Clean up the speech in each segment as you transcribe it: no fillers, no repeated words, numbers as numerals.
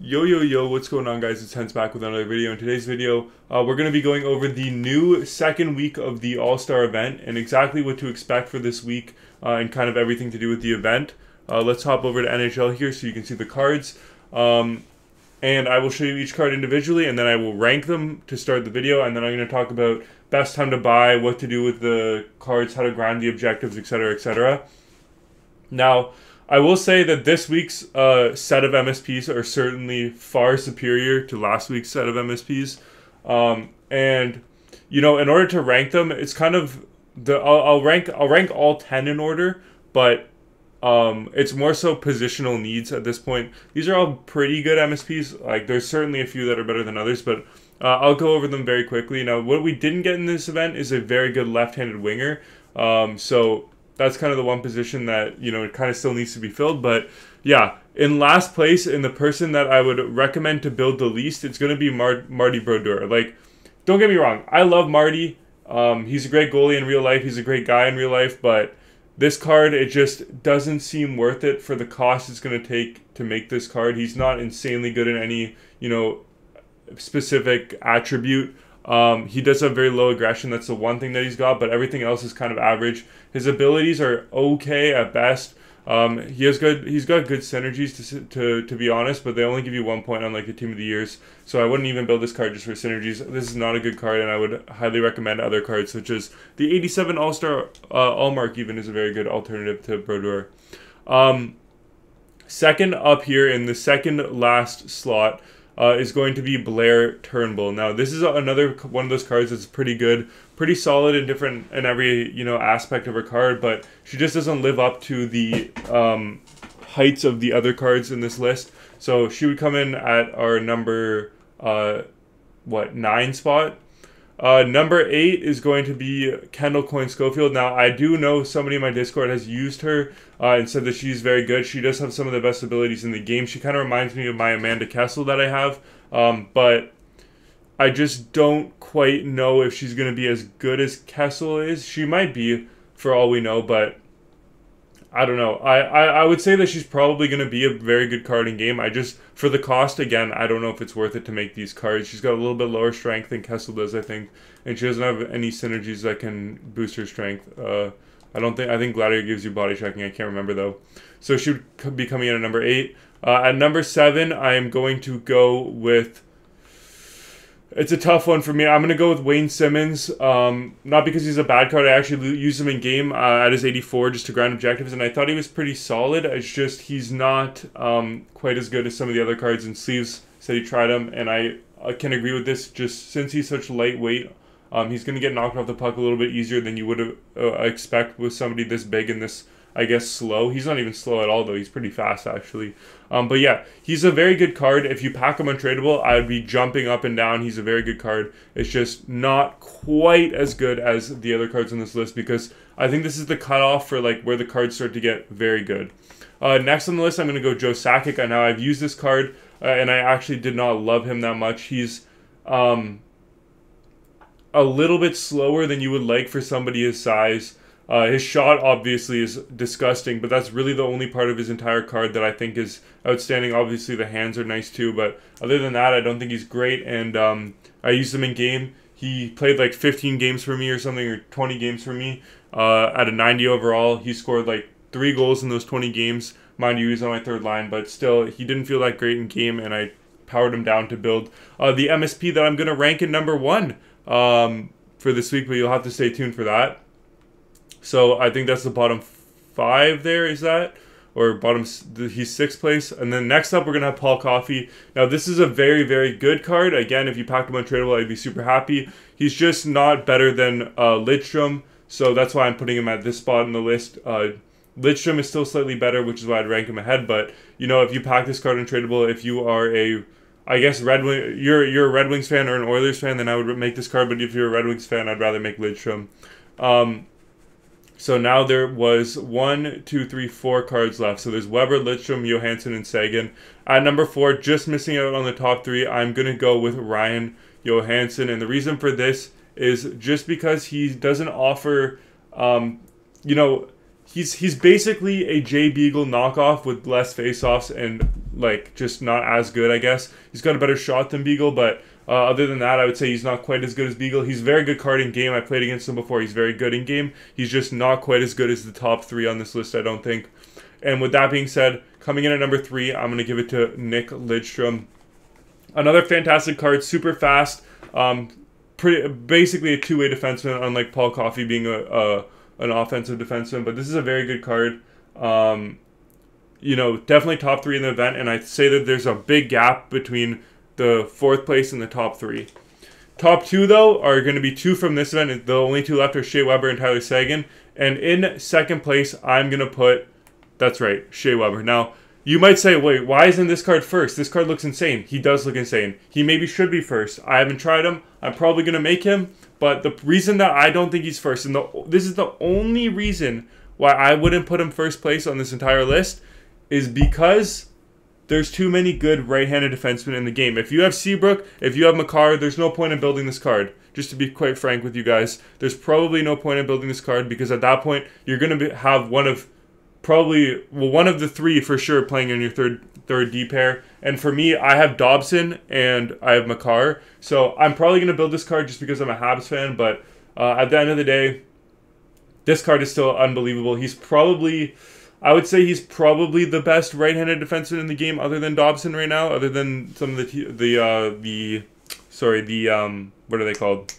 Yo, what's going on, guys? It's Hens back with another video. In today's video, we're going to be going over the new second week of the All-Star event and exactly what to expect for this week and kind of everything to do with the event. Let's hop over to NHL here so you can see the cards. And I will show you each card individually, and then I will rank them to start the video, and then I'm going to talk about best time to buy, what to do with the cards, how to grind the objectives, etc., etc. Now, I will say that this week's set of MSPs are certainly far superior to last week's set of MSPs. And, you know, in order to rank them, it's kind of I'll rank all 10 in order, but it's more so positional needs at this point. These are all pretty good MSPs. Like, there's certainly a few that are better than others, but I'll go over them very quickly. Now, what we didn't get in this event is a very good left-handed winger. So that's kind of the one position that, you know, it kind of still needs to be filled. But yeah, in last place, in the person that I would recommend to build the least, it's going to be Marty Brodeur. Like, don't get me wrong, I love Marty. He's a great goalie in real life. He's a great guy in real life. But this card, it just doesn't seem worth it for the cost it's going to take to make this card. He's not insanely good in any, you know, specific attribute. He does have very low aggression. That's the one thing that he's got, but everything else is kind of average. His abilities are okay at best. He's got good synergies to be honest, but they only give you 1 point on like the Team of the Years. So I wouldn't even build this card just for synergies. This is not a good card, and I would highly recommend other cards such as the 87 All-Star Allmark even is a very good alternative to Brodeur. Second up here in the second last slot is going to be BLAYRE TURNBULL. Now, this is another one of those cards that's pretty good, pretty solid in every, you know, aspect of her card, but she just doesn't live up to the heights of the other cards in this list. So she would come in at our number 9 spot. Number 8 is going to be KENDALL COYNE SCHOFIELD. Now, I do know somebody in my Discord has used her and said that she's very good. She does have some of the best abilities in the game. She kind of reminds me of my Amanda Kessel that I have, but I just don't quite know if she's going to be as good as Kessel is. She might be, for all we know, but I don't know. I would say that she's probably going to be a very good card in game. I just, for the cost, again, I don't know if it's worth it to make these cards. She's got a little bit lower strength than Kessel does, I think. And she doesn't have any synergies that can boost her strength. I think Gladiator gives you body checking. I can't remember, though. So she would be coming in at number 8. At number 7, I am going to go with... It's a tough one for me. I'm going to go with Wayne Simmonds. Not because he's a bad card. I actually used him in game at his 84 just to grind objectives, and I thought he was pretty solid. It's just he's not quite as good as some of the other cards. And Sleeves said he tried him, and I can agree with this. Just since he's such lightweight, he's going to get knocked off the puck a little bit easier than you would expect with somebody this big and this, I guess, slow. He's not even slow at all, though. He's pretty fast, actually. But yeah, he's a very good card. If you pack him untradeable, I would be jumping up and down. He's a very good card. It's just not quite as good as the other cards on this list because I think this is the cutoff for like where the cards start to get very good. Next on the list, I'm going to go Joe SAKIC. Now, I've used this card, and I actually did not love him that much. He's a little bit slower than you would like for somebody his size. His shot obviously is disgusting, but that's really the only part of his entire card that I think is outstanding. Obviously, the hands are nice too, but other than that, I don't think he's great. And I used him in game. He played like 15 games for me or something, or 20 games for me at a 90 overall. He scored like 3 goals in those 20 games. Mind you, he's on my third line, but still, he didn't feel that great in game, and I powered him down to build the MSP that I'm going to rank in number 1 for this week, but you'll have to stay tuned for that. So I think that's the bottom 5 there, is that? Or bottom, he's 6th place. And then next up, we're going to have Paul Coffey. Now, this is a very, very good card. Again, if you packed him untradeable, I'd be super happy. He's just not better than LIDSTROM, so that's why I'm putting him at this spot in the list. LIDSTROM is still slightly better, which is why I'd rank him ahead. But, you know, if you pack this card untradeable, if you are I guess you're a Red Wings fan or an Oilers fan, then I would make this card. But if you're a Red Wings fan, I'd rather make LIDSTROM. So now there was 1, 2, 3, 4 cards left. So there's Weber, LIDSTROM, Johanssen, and SEGUIN. At number 4, just missing out on the top 3, I'm going to go with Ryan Johansen. And the reason for this is just because he doesn't offer, you know, he's basically a Jay Beagle knockoff with less face-offs and like just not as good, I guess. He's got a better shot than Beagle, but other than that, I would say he's not quite as good as Beagle. He's a very good card in game. I played against him before. He's very good in game. He's just not quite as good as the top 3 on this list, I don't think. And with that being said, coming in at number 3, I'm going to give it to Nick LIDSTROM. Another fantastic card, super fast. Basically a two-way defenseman, unlike Paul Coffey being an offensive defenseman. But this is a very good card. You know, definitely top 3 in the event. And I'd say that there's a big gap between the 4th place and the top 3. Top 2, though, are going to be 2 from this event. The only 2 left are Shea Weber and Tyler Seguin. And in 2nd place, I'm going to put, that's right, Shea Weber. Now, you might say, wait, why isn't this card first? This card looks insane. He does look insane. He maybe should be first. I haven't tried him. I'm probably going to make him. But the reason that I don't think he's first, and this is the only reason why I wouldn't put him first place on this entire list, is because there's too many good right-handed defensemen in the game. If you have Seabrook, if you have Makar, there's no point in building this card. Just to be quite frank with you guys, there's probably no point in building this card because at that point, you're going to have one of the 3 for sure playing in your third D pair. And for me, I have Dobson and I have Makar. So I'm probably going to build this card just because I'm a Habs fan. But at the end of the day, this card is still unbelievable. He's probably, I would say he's probably the best right-handed defenseman in the game other than Dobson right now, other than some of what are they called?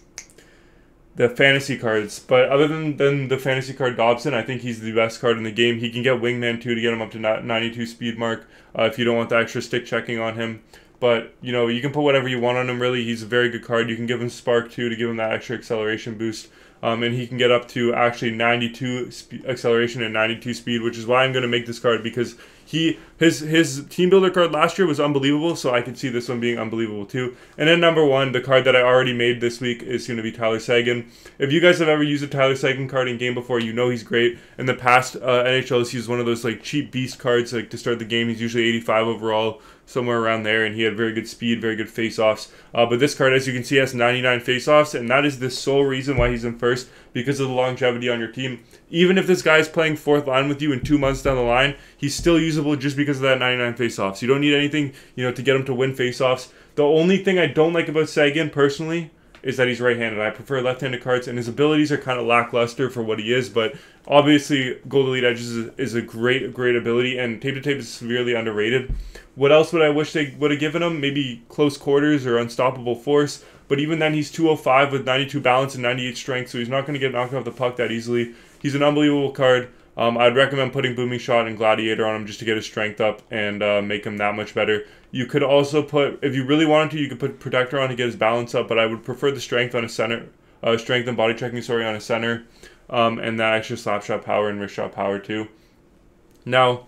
The fantasy cards. But other than the fantasy card Dobson, I think he's the best card in the game. He can get Wingman too to get him up to 92 speed mark if you don't want the extra stick checking on him. But, you know, you can put whatever you want on him, really. He's a very good card. You can give him Spark too to give him that extra acceleration boost. And he can get up to actually 92 acceleration and 92 speed, which is why I'm going to make this card because his team builder card last year was unbelievable, so I could see this one being unbelievable too. And then number 1, the card that I already made this week is going to be Tyler Seguin. If you guys have ever used a Tyler Seguin card in game before, you know he's great. In the past, NHL has used one of those like cheap beast cards like to start the game. He's usually 85 overall, somewhere around there, and he had very good speed, very good face-offs. But this card, as you can see, has 99 face-offs, and that is the sole reason why he's in first, because of the longevity on your team. Even if this guy is playing 4th line with you in 2 months down the line, he's still usable just because of that 99 face-offs. You don't need anything, you know, to get him to win face-offs. The only thing I don't like about Seguin, personally, is that he's right-handed. I prefer left-handed cards, and his abilities are kind of lackluster for what he is, but obviously Gold Elite Edges is a great ability, and tape-to-tape is severely underrated. What else would I wish they would have given him? Maybe close quarters or unstoppable force, but even then he's 205 with 92 balance and 98 strength, so he's not going to get knocked off the puck that easily. He's an unbelievable card. I'd recommend putting Booming Shot and Gladiator on him just to get his strength up and make him that much better. You could also put, if you really wanted to, you could put Protector on to get his balance up, but I would prefer the strength on a center, strength and body checking, on a center, and that extra slap shot power and wrist shot power too. Now,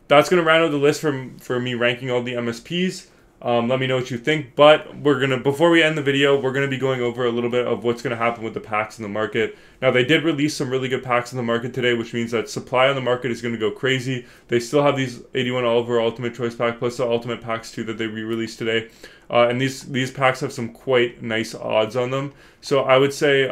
that's going to round out the list for me ranking all the MSPs. Let me know what you think, but before we end the video, we're going to be going over a little bit of what's going to happen with the packs in the market. Now, they did release some really good packs in the market today, which means that supply on the market is going to go crazy. They still have these 81 Oliver Ultimate Choice Pack, plus the Ultimate Packs too that they re-released today. And these packs have some quite nice odds on them. So I would say,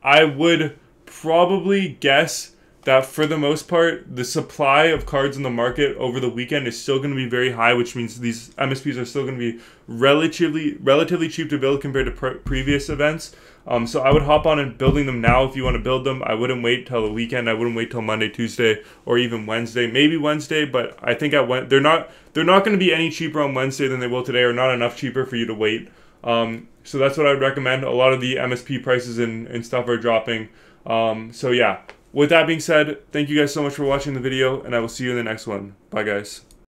I would probably guess that for the most part, the supply of cards in the market over the weekend is still going to be very high, which means these MSPs are still going to be relatively cheap to build compared to previous events. So I would hop on and building them now if you want to build them. I wouldn't wait till the weekend. I wouldn't wait till Monday, Tuesday, or even Wednesday. Maybe Wednesday, but I think they're not going to be any cheaper on Wednesday than they will today, or not enough cheaper for you to wait. So that's what I would recommend. A lot of the MSP prices and stuff are dropping. So yeah. With that being said, thank you guys so much for watching the video, and I will see you in the next one. Bye, guys.